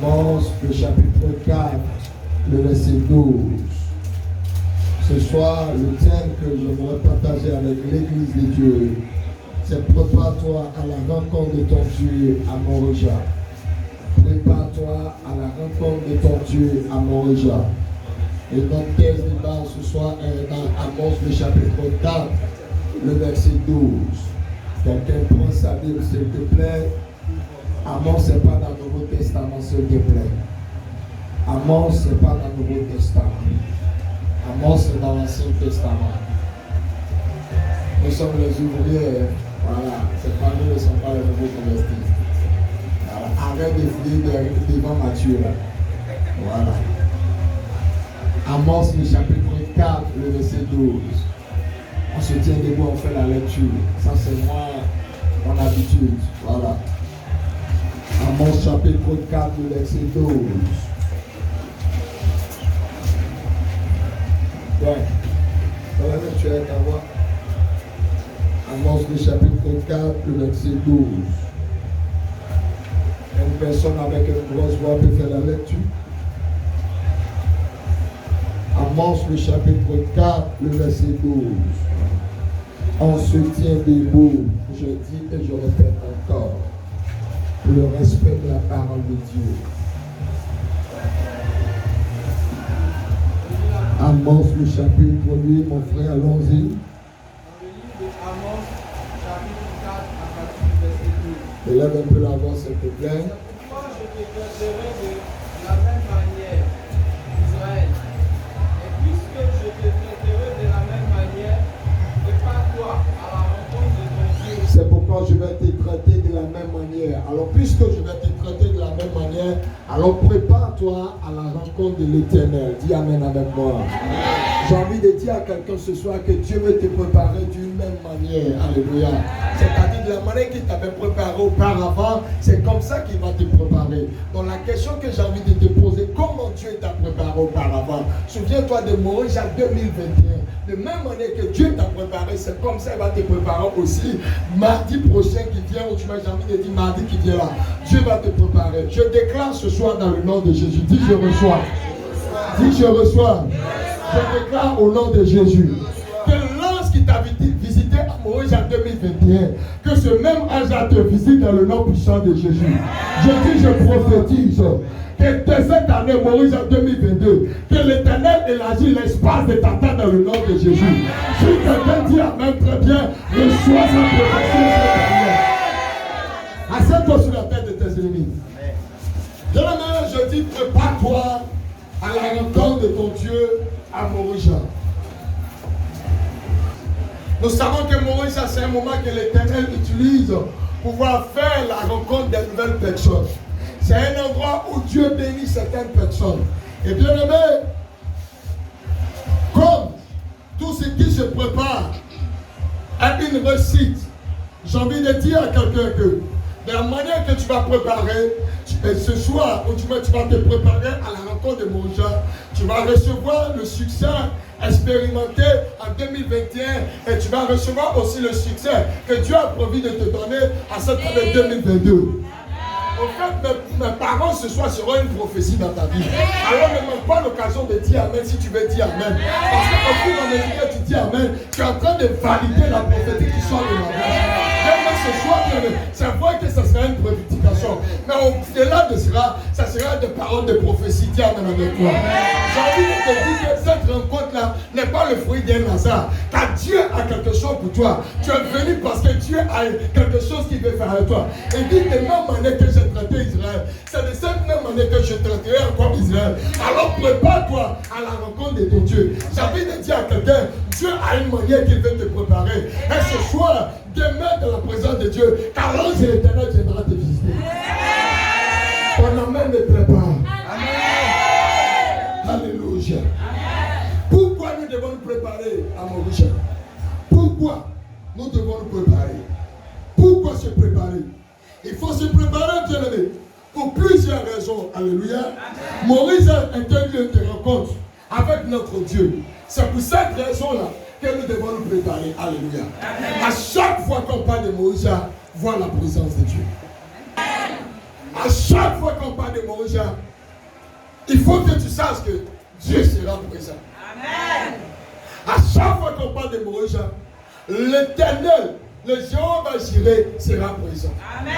Amos, le chapitre 4, le verset 12. Ce soir, le thème que j'aimerais partager avec l'Église de Dieu, c'est prépare-toi à la rencontre de ton Dieu à Montréal. Prépare-toi à la rencontre de ton Dieu à Montréal. Et notre thèse de base ce soir est dans Amos, le chapitre 4, le verset 12. Quelqu'un prend sa Bible, s'il te plaît. Amos, ce n'est pas dans le Nouveau Testament, s'il te plaît. Amos, ce n'est pas dans le Nouveau Testament. Amos, c'est dans l'Ancien Testament. Nous sommes les ouvriers. Voilà, c'est pas nous, ne sommes pas les nouveaux convertis. Voilà. Arrête de fouiller devant Matthieu. Là. Voilà. Amos, le chapitre 4, le verset 12. On se tient debout, on fait la lecture. Ça, c'est moi, mon habitude. Voilà. Amos, chapitre 4, le verset 12. Ouais. Dans la lecture, tu vas voir. Amos, le chapitre 4, le verset 12. Une personne avec une grosse voix peut faire la lecture. Amos, le chapitre 4, le verset 12. On se tient debout, je dis et je répète encore, pour le respect de la parole de Dieu. Amos, le chapitre 8, mon frère, allons-y. Amos, chapitre 4, à partir du verset 12. Élève un peu la voix, s'il te plaît. Pourquoi je te traiterai de la même manière, Israël? Et puisque je te traiterai de la même manière, prépare-toi à la rencontre de ton Dieu. C'est pourquoi je vais te traiter de la même manière. Alors, puisque je vais te traiter de la même manière, alors prépare-toi à la rencontre de l'Éternel. Dis Amen avec moi. J'ai envie de dire à quelqu'un ce soir que Dieu veut te préparer d'une même manière. Alléluia. C'est-à-dire de la manière qu'il t'avait préparé auparavant, c'est comme ça qu'il va te préparer. Donc la question que j'ai envie de te poser, comment Dieu t'a préparé auparavant? Souviens-toi de Moïse en 2021. De même manière que Dieu t'a préparé, c'est comme ça qu'il va te préparer aussi. Mardi prochain qui vient, ou tu m'as envie de dire mardi qui vient là, Dieu va te préparer. Je déclare ce soir dans le nom de Jésus. Dis je reçois. Dis je reçois. Je déclare au nom de Jésus que l'ange qui t'a visité à Moïse en 2021, que ce même ange te visite dans le nom puissant de Jésus. Je dis, je prophétise que dès cette année, Moïse en 2022, que l'Éternel élargit l'espace de ta tête dans le nom de Jésus. Si quelqu'un dit Amen, très bien, reçois sa prophétie cette année. Assieds-toi sur la tête de tes ennemis. De la même, je dis, prépare-toi à la rencontre de ton Dieu à Moïse. Nous savons que Moïse, c'est un moment que l'Éternel utilise pour pouvoir faire la rencontre des nouvelles personnes. C'est un endroit où Dieu bénit certaines personnes. Et bien aimé, comme tout ce qui se prépare à une réussite, j'ai envie de dire à quelqu'un que de la manière que tu vas préparer, ce soir, où tu vas te préparer à la rencontre de Moïse, tu vas recevoir le succès expérimenté en 2021 et tu vas recevoir aussi le succès que Dieu a promis de te donner à cette année 2022. En fait, mes paroles ce soir seront une prophétie dans ta vie. Alors ne manque pas l'occasion de dire Amen si tu veux dire Amen. Parce qu'au fur et à mesure que tu dis Amen, tu es en train de valider la prophétie qui sort de ma bouche. Ce soir, c'est vrai que ça sera une prédication. Mais au-delà de cela, ça sera des paroles de prophétie. Dis Amen avec toi. J'ai envie de te dire que cette rencontre-là n'est pas le fruit d'un hasard. Car Dieu a quelque chose pour toi. Tu es venu parce que Dieu a quelque chose qu'il veut faire avec toi. Et dit de même manière que j'ai traité Israël, c'est de cette même manière que je traiterai encore Israël. Alors prépare-toi à la rencontre de ton Dieu. J'ai envie de dire à quelqu'un, Dieu a une manière qu'il veut te préparer. Et ce soir, demeure dans la présence de Dieu, car l'ange de l'Éternel viendra te visiter. Ton amen me prépare. Alléluia. Pourquoi nous devons nous préparer à Moïse? Pourquoi nous devons nous préparer? Pourquoi se préparer? Il faut se préparer, bien aimé, pour plusieurs raisons. Alléluia. Moïse a un lieu de rencontre avec notre Dieu. C'est pour cette raison-là que nous devons nous préparer. Alléluia. À chaque fois qu'on parle de Moïse, voir la présence de Dieu. À chaque fois qu'on parle parle de Morisha, il faut que tu saches que Dieu sera présent. Amen. À chaque fois qu'on parle de Morisha, l'Éternel, le Jéhovah Jireh sera présent. Amen.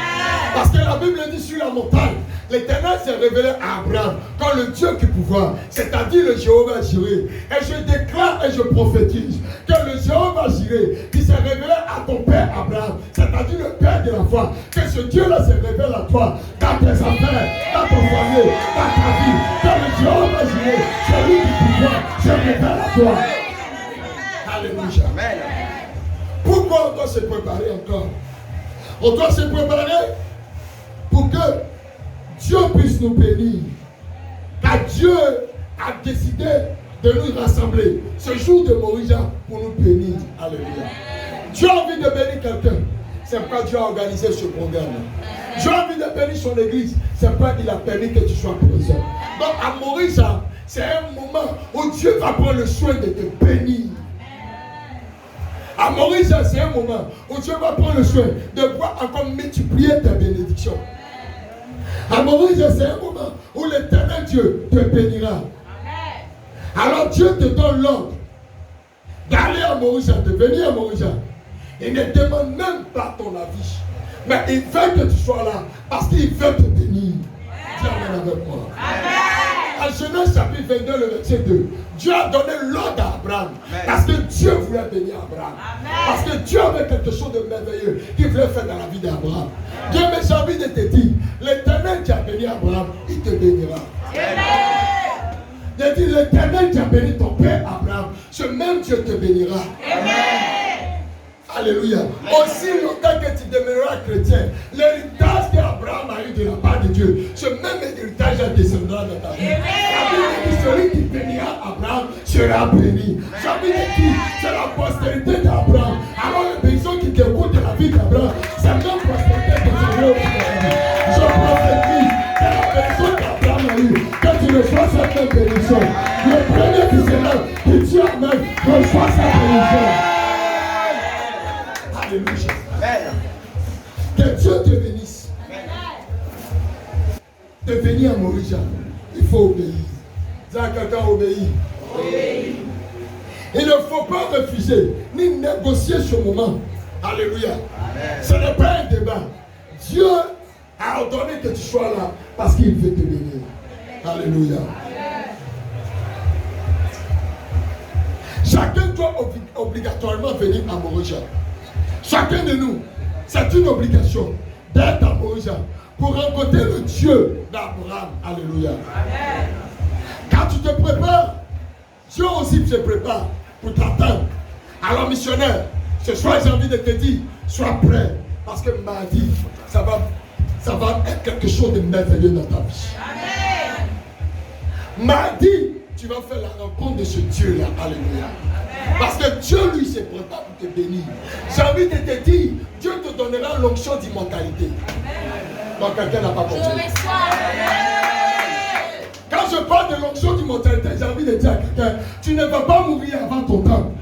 Parce que la Bible dit sur la montagne, l'Éternel s'est révélé à Abraham comme le Dieu qui pouvoir, c'est-à-dire le Jéhovah Jireh. Et je déclare et je prophétise que le Jéhovah Jireh qui s'est révélé à ton père Abraham, c'est-à-dire le père de la foi, que ce Dieu-là se révèle à toi, dans tes affaires, dans ton foyer, dans ta vie, que le Jéhovah Jireh, celui du pouvoir, se révèle à toi. Alléluia. Amen. Pourquoi on doit se préparer encore? On doit se préparer pour que Dieu puisse nous bénir. Car Dieu a décidé de nous rassembler ce jour de Morisha pour nous bénir. Alléluia. Dieu a envie de bénir quelqu'un. C'est pourquoi Dieu a organisé ce programme. Dieu a envie de bénir son église. C'est pourquoi il a permis que tu sois présent. Donc à Morisha, c'est un moment où Dieu va prendre le soin de te bénir. À Morisha, c'est un moment où Dieu va prendre le soin de pouvoir encore multiplier ta bénédiction. À Morisha, c'est un moment où l'Éternel Dieu te bénira. Alors Dieu te donne l'ordre d'aller à Morisha, de venir à Morisha. Il ne demande même pas ton avis. Mais il veut que tu sois là parce qu'il veut te bénir. Dis amen avec moi. À Genèse chapitre 22, le verset 2, Dieu a donné l'ordre à Abraham. Parce que Dieu voulait bénir Abraham. Parce que Dieu avait quelque chose de merveilleux qu'il voulait faire dans la vie d'Abraham. Dieu m'a j'ai envie de te dire, l'Éternel qui a béni Abraham, il te bénira. Il dit, l'Éternel qui a béni ton père Abraham, ce même Dieu te bénira. Alléluia. Aussi longtemps que tu demeureras chrétien, l'héritage qu'Abraham a eu de la part de Dieu, ce même héritage descendra dans ta vie. La Bible dit, celui qui bénira Abraham sera béni. J'ai envie de dire, c'est la postérité d'Abraham. Alors les personnes qui t'écoutent de la vie d'Abraham, c'est la même postérité que tu veux. Je prophétise que la personne qu'Abraham a eue, que tu reçois cette même bénédiction. Le premier qui se lève, que Dieu amène, reçoit cette bénédiction. Alléluia. Que Dieu te bénisse. De venir à Morisha, il faut obéir. Dis à quelqu'un obéir. Il ne faut pas refuser ni négocier ce moment. Alléluia. Ce n'est pas un débat. Dieu a ordonné que tu sois là parce qu'il veut te bénir. Alléluia. Chacun doit obligatoirement venir à Morisha. Chacun de nous, c'est une obligation d'être à Morisha pour rencontrer le Dieu d'Abraham. Alléluia. Amen. Quand tu te prépares, Dieu aussi se prépare pour t'attendre. Alors missionnaire, ce soir j'ai envie de te dire, sois prêt. Parce que mardi, ça va être quelque chose de merveilleux dans ta vie. Amen. Mardi, tu vas faire la rencontre de ce Dieu-là. Alléluia. Parce que Dieu, lui, se prépare pour te bénir. J'ai envie de te dire, Dieu te donnera l'onction d'immortalité. Donc, quelqu'un n'a pas compris. Quand je parle de l'onction d'immortalité, j'ai envie de dire à quelqu'un, tu ne vas pas mourir avant ton temps.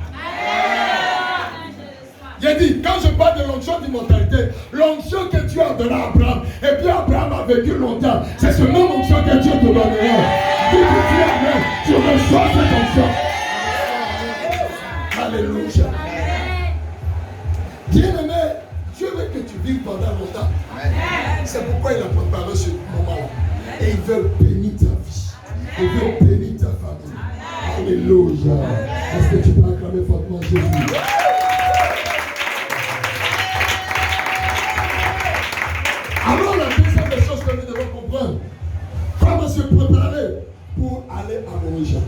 J'ai dit, quand je parle de l'onction d'immortalité, l'onction que Dieu a donnée à Abraham, et puis Abraham a vécu longtemps, c'est ce même onction que Dieu te donnera. Dis que tu amènes, tu reçois cette onction. Alléluia. Bien-aimé, Dieu veut que tu vives pendant longtemps. C'est pourquoi il a préparé ce moment-là. Et il veut bénir ta vie. Il veut bénir ta famille. Alléluia. Est-ce que tu peux acclamer fortement Jésus? Alors la deuxième des choses que nous devons comprendre, comment se préparer pour aller à Morisha.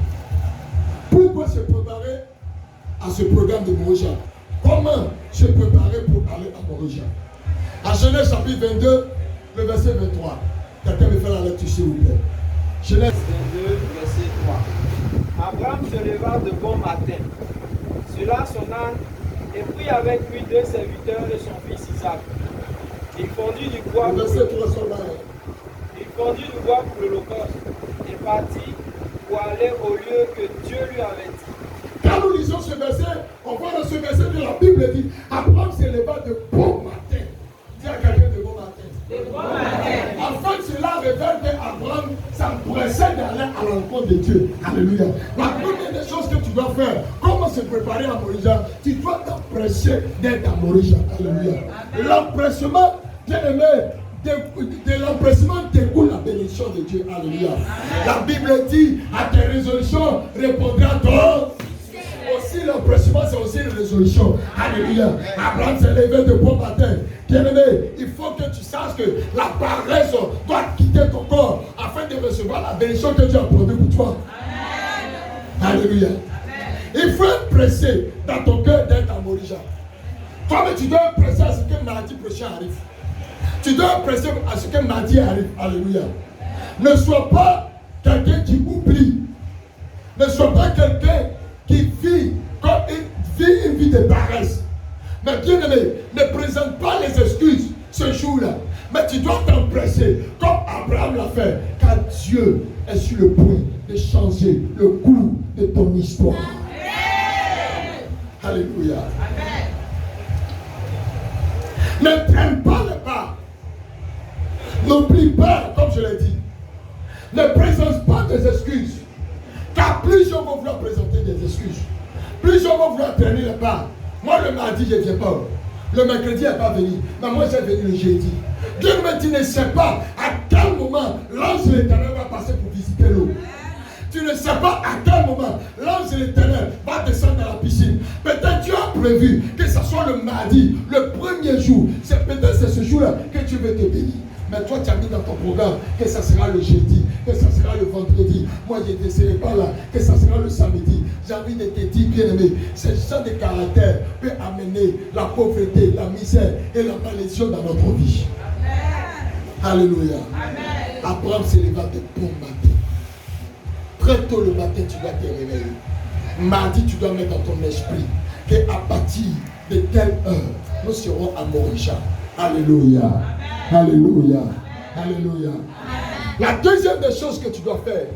Pourquoi se préparer à ce programme de Morisha? Comment se préparer pour aller à Morisha? À Genèse chapitre 22, le verset 23. Quelqu'un me fait la lecture s'il vous plaît. Genèse 22, verset 3. Abraham se leva de bon matin, sela son âne, et prit avec lui 2 serviteurs de son fils Isaac. Il fondit du bois pour l'Holocauste et partit pour aller au lieu que Dieu lui avait dit. Quand nous lisons ce verset, on voit dans ce verset que la Bible dit Abraham se leva de bon matin. Dis à quelqu'un de bon matin. De bon matin. En fait, cela révèle qu'Abraham de Dieu. Alléluia. La première des choses que tu dois faire, comment se préparer à Morija, tu dois t'empresser d'être à Morija. Alléluia. L'empressement, bien aimé, de l'empressement découle la bénédiction de Dieu. Alléluia. La Bible dit, à tes résolutions répondra ton. Aussi l'empressement, c'est aussi une résolution. Alléluia. Abraham s'est levé de bon matin. Bien-aimé, il faut que tu saches que la paresse doit quitter ton corps afin de recevoir la bénédiction que Dieu a promis pour toi. Alléluia. Il faut être pressé dans ton cœur d'être à Morija. Toi-même, tu dois être pressé à ce que mardi prochain arrive. Tu dois être pressé à ce que mardi arrive. Alléluia. Ne sois pas quelqu'un qui oublie. Ne sois pas quelqu'un qui vit une vie de paresse. Mais bien aimé, ne présente pas les excuses ce jour-là. Mais tu dois t'empresser comme Abraham l'a fait. Car Dieu est sur le point de changer le cours de ton histoire. Amen. Alléluia. Amen. Ne traîne pas le pas. N'oublie pas, comme je l'ai dit. Ne présente pas des excuses. Car plusieurs vont vouloir présenter des excuses. Plusieurs vont vouloir traîner le pas. Moi, le mardi, je ne viens pas. Le mercredi n'est pas venu. Mais moi, j'ai venu le jeudi. Dieu me dit, ne sais pas à quel moment l'ange de l'Éternel va passer pour visiter l'eau. Tu ne sais pas à quel moment l'ange de l'Éternel va descendre dans la piscine. Peut-être tu as prévu que ce soit le mardi, le premier jour. Peut-être c'est ce jour-là que tu veux te bénir. Mais toi, tu as mis dans ton programme que ça sera le jeudi, que ça sera le vendredi. Moi, je ne serai pas là, que ça sera le samedi. J'ai envie de te dire, bien aimé, ce genre de caractère peut amener la pauvreté, la misère et la malédiction dans notre vie. Amen. Alléluia. Amen. Abraham se leva de bon matin. Très tôt le matin, tu dois te réveiller. Mardi, tu dois mettre dans ton esprit qu'à partir de telle heure, nous serons à Morija. Alléluia. Amen. Alléluia. Amen. Alléluia. Amen. La deuxième des choses que tu dois faire,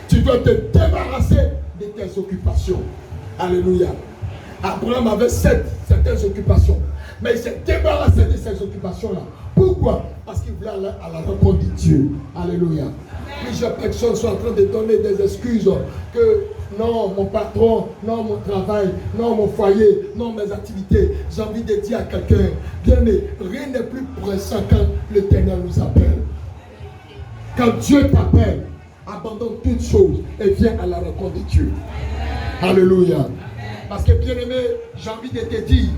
tu dois te débarrasser de tes occupations. Alléluia. Abraham avait certaines occupations, mais il s'est débarrassé de ces occupations-là. Pourquoi? Parce qu'il voulait aller à la rencontre de Dieu. Alléluia. Plusieurs personnes sont en train de donner des excuses que non, mon patron, non, mon travail, non, mon foyer, non, mes activités. J'ai envie de dire à quelqu'un, bien aimé, rien n'est plus pressant quand l'Éternel nous appelle. Quand Dieu t'appelle, abandonne toutes choses et viens à la rencontre de Dieu. Alléluia. Parce que bien aimé, j'ai envie de te dire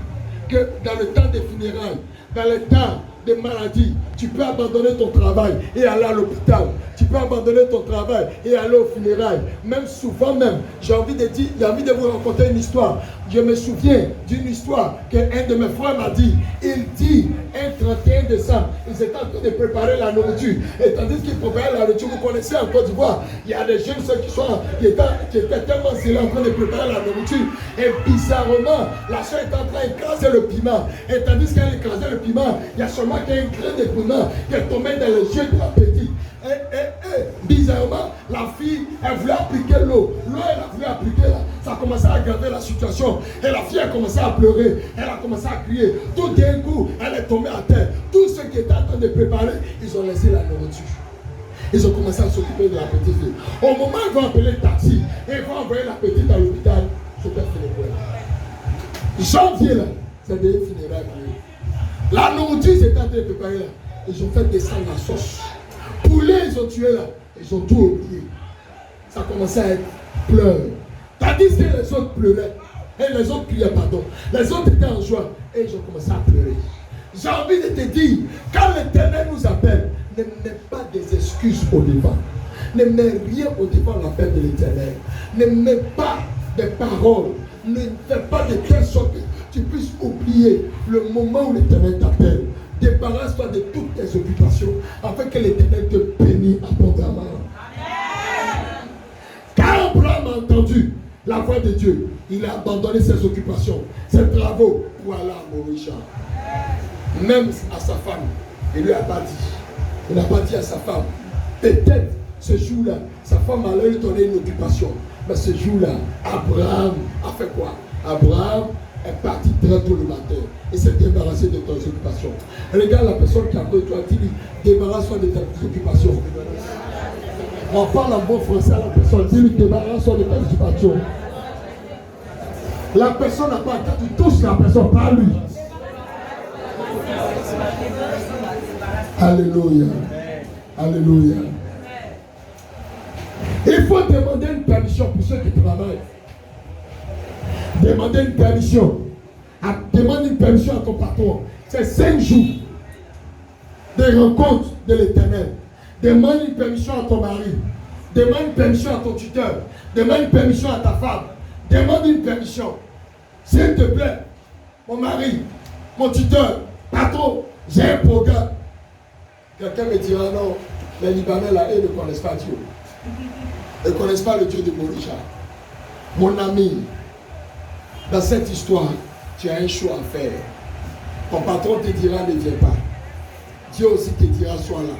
que dans le temps des funérailles, dans le temps des maladies, tu peux abandonner ton travail et aller à l'hôpital. Tu peux abandonner ton travail et aller aux funérailles. Même souvent même, j'ai envie de dire, j'ai envie de vous raconter une histoire. Je me souviens d'une histoire qu'un de mes frères m'a dit. Il dit, un 31 décembre, ils étaient en train de préparer la nourriture. Et tandis qu'ils préparaient la nourriture, vous connaissez en Côte d'Ivoire, il y a des jeunes qui étaient tellement zélés en train de préparer la nourriture. Et bizarrement, la soeur est en train d'écraser le piment. Et tandis qu'elle écrasait le piment, il y a seulement qu'un grain de piment qui est tombé dans les yeux de la petite. Et bizarrement, la fille, elle voulait appliquer l'eau. L'eau, elle a voulu appliquer là. Ça a commencé à aggraver la situation. Et la fille a commencé à pleurer. Elle a commencé à crier. Tout d'un coup, elle est tombée à terre. Tous ceux qui étaient en train de préparer, ils ont laissé la nourriture. Ils ont commencé à s'occuper de la petite fille. Au moment où ils vont appeler le taxi et ils vont envoyer la petite à l'hôpital, c'était fini pour elle. Janvier là, c'est des funérailles pour eux. La nourriture s'est en train de préparer là. Ils ont fait descendre la sauce. Poulet, ils ont tué là. Ils ont tout oublié. Ça a commencé à être pleurs. Tandis que les autres pleuraient. Et les autres criaient pardon. Les autres étaient en joie. Et ils ont commencé à pleurer. J'ai envie de te dire, quand l'Éternel nous appelle, ne mets pas des excuses au devant. Ne mets rien au devant de l'appel de l'Éternel. Ne mets pas des paroles. Ne fais pas de telle sorte que tu puisses oublier le moment où l'Éternel t'appelle. Débarrasse-toi de toutes tes occupations afin que l'Éternel te bénisse abondamment. Amen. Quand Abraham a entendu la voix de Dieu, il a abandonné ses occupations, ses travaux pour aller à Morija. Même à sa femme, il ne lui a pas dit. Il n'a pas dit à sa femme. Peut-être ce jour-là, sa femme allait lui donner une occupation. Mais ce jour-là, Abraham a fait quoi? Abraham est parti très tôt le matin et s'est débarrassé de tes occupations. Regarde la personne qui a côté de toi, dis-lui, débarrasse-toi de tes occupations. On parle en bon français à la personne. Dis-lui, débarrasse-toi de ta distraction. La personne n'a pas, quand tu touches la personne, pas lui. Alléluia. Alléluia. Il faut demander une permission pour ceux qui travaillent. Demander une permission. Demande une permission à ton patron. C'est 5 jours de rencontre de l'Éternel. Demande une permission à ton mari. Demande une permission à ton tuteur. Demande une permission à ta femme. Demande une permission. S'il te plaît, mon mari, mon tuteur, patron, j'ai un programme. Quelqu'un me dira non, les Libanais là, ils ne connaissent pas Dieu. Ils ne connaissent pas le Dieu de Morisha. Mon ami, dans cette histoire, tu as un choix à faire. Ton patron te dira ne viens pas. Dieu aussi te dira sois là.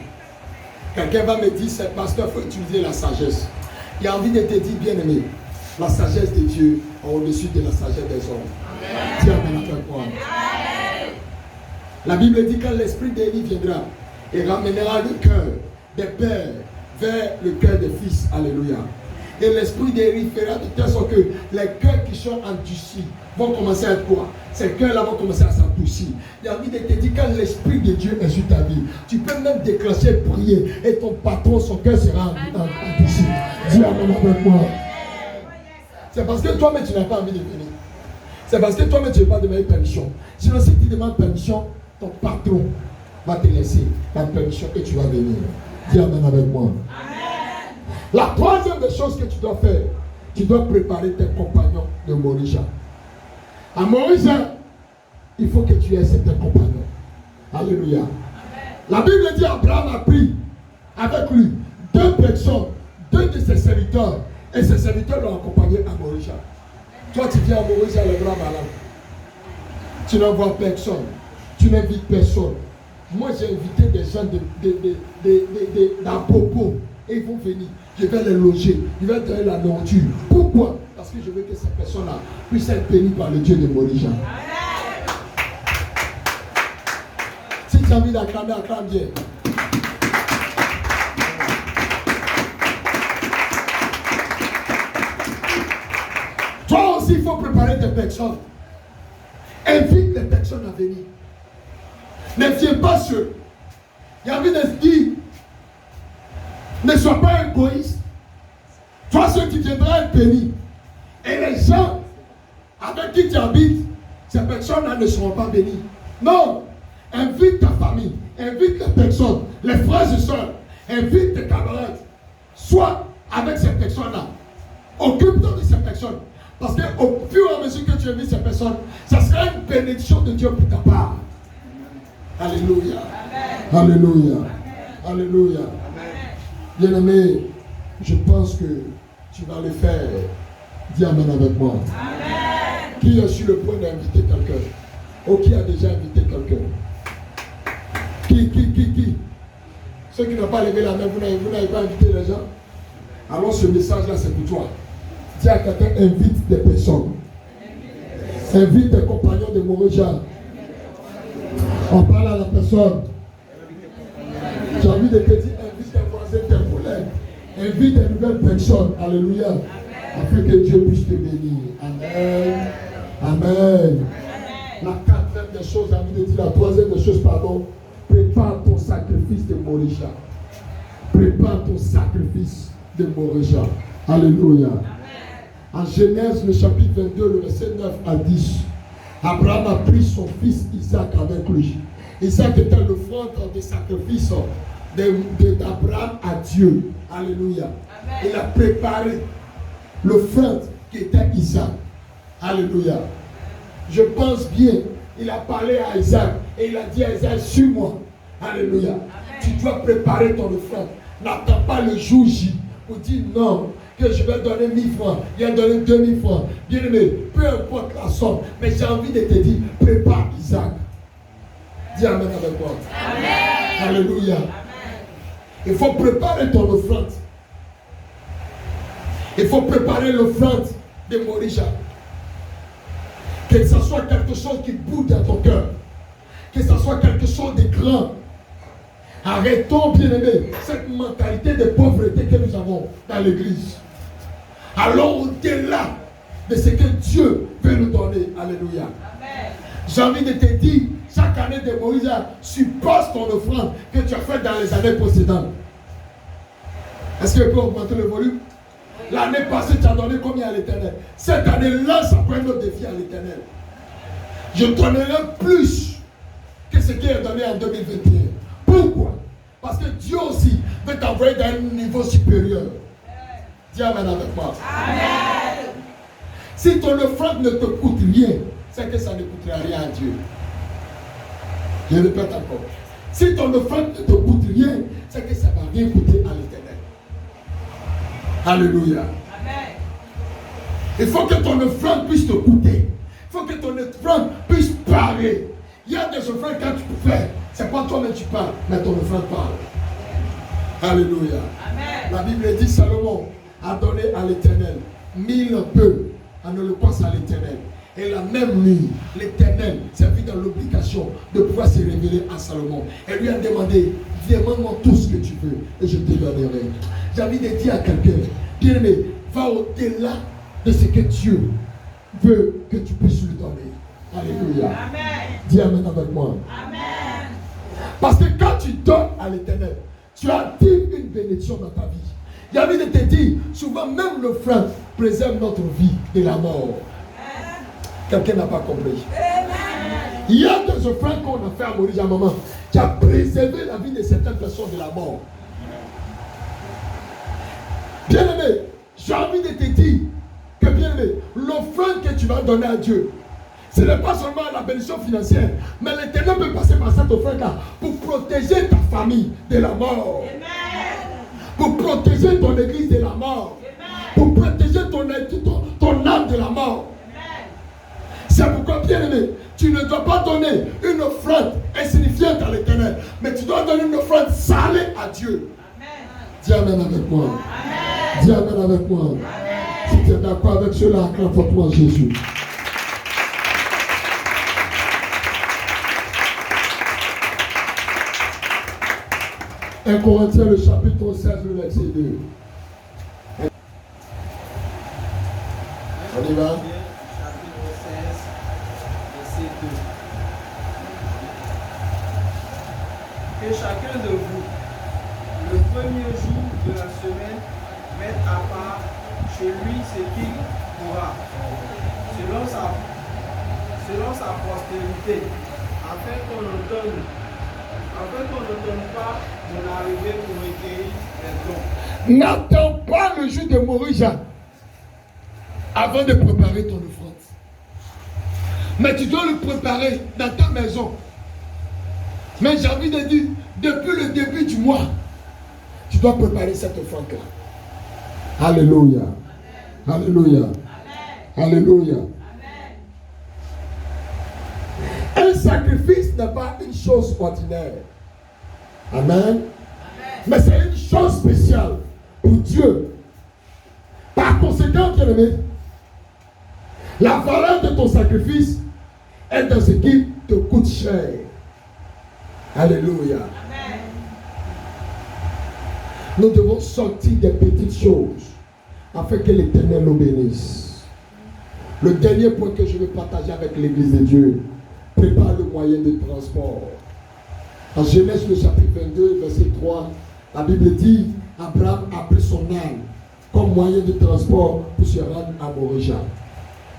Quelqu'un va me dire, c'est parce qu'il faut utiliser la sagesse. Il a envie de te dire, bien aimé, la sagesse de Dieu est au-dessus de la sagesse des hommes. Dis amen avec moi. La Bible dit quand l'esprit d'Élie viendra, il ramènera le cœur des pères vers le cœur des fils. Alléluia. Et l'esprit d'Élie fera de telle sorte que les cœurs qui sont endurcis vont commencer à être quoi? Ces cœurs-là vont commencer à s'endurcir. Il a envie de te dire, quand l'esprit de Dieu est sur ta vie, tu peux même déclencher, prier, et ton patron, son cœur sera endurci. Dis amen avec moi. C'est parce que toi-même tu n'as pas envie de venir. C'est parce que toi-même tu n'as pas demandé permission. Sinon, si tu demandes permission, ton patron va te laisser la permission et tu vas venir. Dis amen avec moi. La troisième des choses que tu dois faire, tu dois préparer tes compagnons de Morisha. À Morisha, il faut que tu aies certains compagnons. Alléluia. La Bible dit Abraham a pris avec lui 2 personnes, 2 de ses serviteurs, et ses serviteurs l'ont accompagné à Morisha. Toi, tu viens à Morisha, le grand malade. Tu n'envoies personne, tu n'invites personne. Moi, j'ai invité des gens d'Apopo et ils vont venir. Je vais les loger, je vais donner la nourriture. Pourquoi? Parce que je veux que ces personnes-là puissent être bénies par le Dieu de Morisha. Si tu as envie d'acclamer, acclame bien. Toi aussi, il faut préparer tes personnes. Invite les personnes à venir. Ne viens pas seul. Il y a envie de se dire, ne sois pas égoïste. Toi, ceux qui viendront être bénis. Et les gens avec qui tu habites, ces personnes-là ne seront pas bénies. Non. Invite ta famille. Invite les personnes, les frères et sœurs. Invite tes camarades. Sois avec ces personnes-là. Occupe-toi de ces personnes. Parce qu'au fur et à mesure que tu invites ces personnes, ça sera une bénédiction de Dieu pour ta part. Alléluia. Amen. Alléluia. Amen. Alléluia. Bien-aimé, je pense que tu vas le faire. Dis amen avec moi. Amen. Qui est sur le point d'inviter quelqu'un? Ou qui a déjà invité quelqu'un? Qui? Ceux qui n'ont pas levé la main, vous n'avez pas invité les gens? Alors ce message-là, c'est pour toi. Dis à quelqu'un, invite des personnes. Invite des compagnons de Morisha. On parle à la personne. J'ai envie de te dire, invite tes voisins, tes collègues. Invite des nouvelles personnes. Alléluia. Afin que Dieu puisse te bénir. Amen. Amen. La quatrième des choses, j'ai envie de dire, la troisième des choses, pardon. Prépare ton sacrifice de Morisha. Prépare ton sacrifice de Morisha. Alléluia. En Genèse, le chapitre 22, le verset 9 à 10, Abraham a pris son fils Isaac avec lui. Isaac était l'offrande des sacrifices d'Abraham à Dieu. Alléluia. Amen. Il a préparé l'offrande qui était Isaac. Alléluia. Je pense bien, il a parlé à Isaac et il a dit à Isaac, suis-moi. Alléluia. Amen. Tu dois préparer ton offrande. N'attends pas le jour J pour dire non, que je vais donner 1000 francs, il a donné 2000 francs. Bien aimé, peu importe la somme, mais j'ai envie de te dire, prépare Isaac. Dis amen avec moi. Amen. Alléluia. Amen. Il faut préparer ton offrande. Il faut préparer l'offrande de Morisha. Que ce soit quelque chose qui bouge dans ton cœur. Que ce soit quelque chose de grand. Arrêtons, bien-aimés, cette mentalité de pauvreté que nous avons dans l'église. Allons au-delà de ce que Dieu veut nous donner. Alléluia. J'ai envie de te dire, chaque année de Moïse, suppose ton offrande que tu as faite dans les années précédentes. Est-ce que tu peux augmenter le volume? L'année passée, tu as donné combien à l'Éternel? Cette année-là, ça prend notre défi à l'Éternel. Je donnerai plus que ce qu'il a donné en 2021. Pourquoi? Parce que Dieu aussi veut t'envoyer dans un niveau supérieur. Dis amen avec moi. Amen. Si ton offrande ne te coûte rien, c'est que ça ne coûtera rien à Dieu. Je répète encore. Si ton offrande ne te coûte rien, c'est que ça ne va rien coûter à l'Éternel. Alléluia. Amen. Il faut que ton offrande puisse te coûter. Il faut que ton offrande puisse parler. Il y a des offrandes quand tu peux faire. C'est pas toi-même tu parles, mais ton offrande parle. Alléluia. Amen. La Bible dit Salomon a donné à l'Éternel 1000 bœufs en holocauste à l'Éternel. Et la même nuit, l'Éternel s'est vu dans l'obligation de pouvoir se révéler à Salomon. Et lui a demandé, demande-moi tout ce que tu veux et je te donnerai. J'ai envie de dire à quelqu'un, bien-aimé, va au-delà de ce que Dieu veut que tu puisses lui donner. Alléluia. Amen. Dis amen avec moi. Amen. Parce que quand tu donnes à l'Éternel, tu actives une bénédiction dans ta vie. J'ai envie de te dire, souvent même l'offrande préserve notre vie de la mort. Quelqu'un n'a pas compris. Amen. Il y a des offrandes qu'on a fait à Maurice à un moment qui a préservé la vie de certaines personnes de la mort. Bien-aimé, j'ai envie de te dire que bien-aimé, l'offrande que tu vas donner à Dieu, ce n'est pas seulement la bénédiction financière, mais l'Éternel peut passer par cette offrande-là pour protéger ta famille de la mort. Amen. Pour protéger ton église de la mort. Amen. Pour protéger ton âme de la mort. C'est pourquoi, bien-aimé, tu ne dois pas donner une offrande insignifiante à l'Éternel, mais tu dois donner une offrande salée à Dieu. Amen. Dis amen avec moi. Amen. Dis amen avec moi. Amen. Si tu es d'accord avec cela, acclame fortement Jésus. Un Corinthiens, le chapitre 16, le verset 2. On y va. Que chacun de vous, le premier jour de la semaine, mette à part chez lui ce qu'il pourra, selon sa postérité, afin qu'on ne donne pas mon arrivée pour recueillir les dons. N'attends pas le jour de Moïse avant de préparer ton offrande. Mais tu dois le préparer dans ta maison. Mais j'ai envie de dire, depuis le début du mois, tu dois préparer cette offrande-là. Alléluia. Amen. Alléluia. Amen. Alléluia. Amen. Un sacrifice n'est pas une chose ordinaire. Amen. Amen. Mais c'est une chose spéciale pour Dieu. Par conséquent, bien-aimé, la valeur de ton sacrifice est dans ce qui te coûte cher. Alléluia. Amen. Nous devons sortir des petites choses afin que l'Éternel nous bénisse. Le dernier point que je vais partager avec l'Église de Dieu, prépare le moyen de transport. En Genèse, le chapitre 22, verset 3, la Bible dit, Abraham a pris son âne comme moyen de transport pour se rendre à Moria.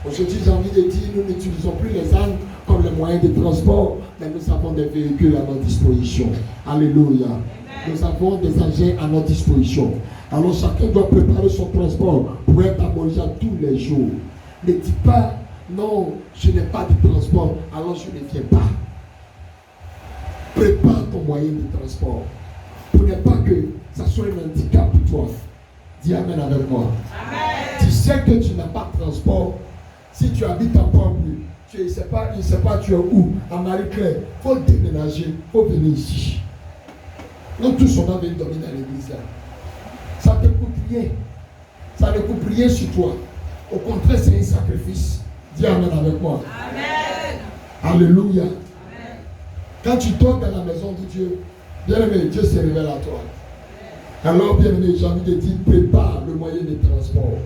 Aujourd'hui, j'ai envie de dire, nous n'utilisons plus les ânes comme les moyens de transport, mais nous avons des véhicules à notre disposition. Alléluia. Amen. Nous avons des engins à notre disposition. Alors chacun doit préparer son transport pour être à Moria tous les jours. Ne dis pas, non, je n'ai pas de transport, alors je ne viens pas. Prépare ton moyen de transport. Pour ne pas que ça soit un handicap pour toi. Dis amen avec moi. Amen. Tu sais que tu n'as pas de transport. Si tu habites à Port-Blu, tu ne sais pas tu es où, à Marie-Claire, il faut déménager, il faut venir ici. Nous tous, on va venir dormir dans l'église là. Ça ne te coûte rien. Ça ne coûte rien sur toi. Au contraire, c'est un sacrifice. Dis amen avec moi. Amen. Alléluia. Amen. Quand tu dors dans la maison de Dieu, Bien-aimé, Dieu se révèle à toi. Alors, bien-aimé, j'ai envie de dire, prépare le moyen de transport.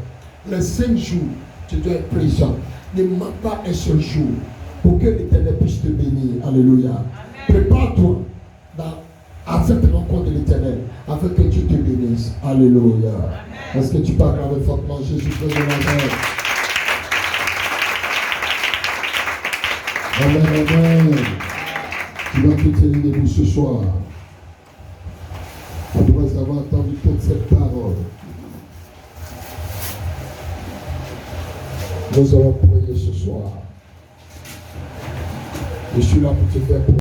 Les 5 jours, tu dois être présent. Ne manque pas un seul jour pour que l'Éternel puisse te bénir. Alléluia. Prépare-toi à cette rencontre de l'Éternel afin que Dieu te bénisse. Alléluia. Est-ce que tu parles avec fortement Jésus-Christ de Nazareth? Amen, amen. Tu vas te tenir debout ce soir. Après avoir entendu toute cette parole, nous allons prier ce soir. Je suis là pour te faire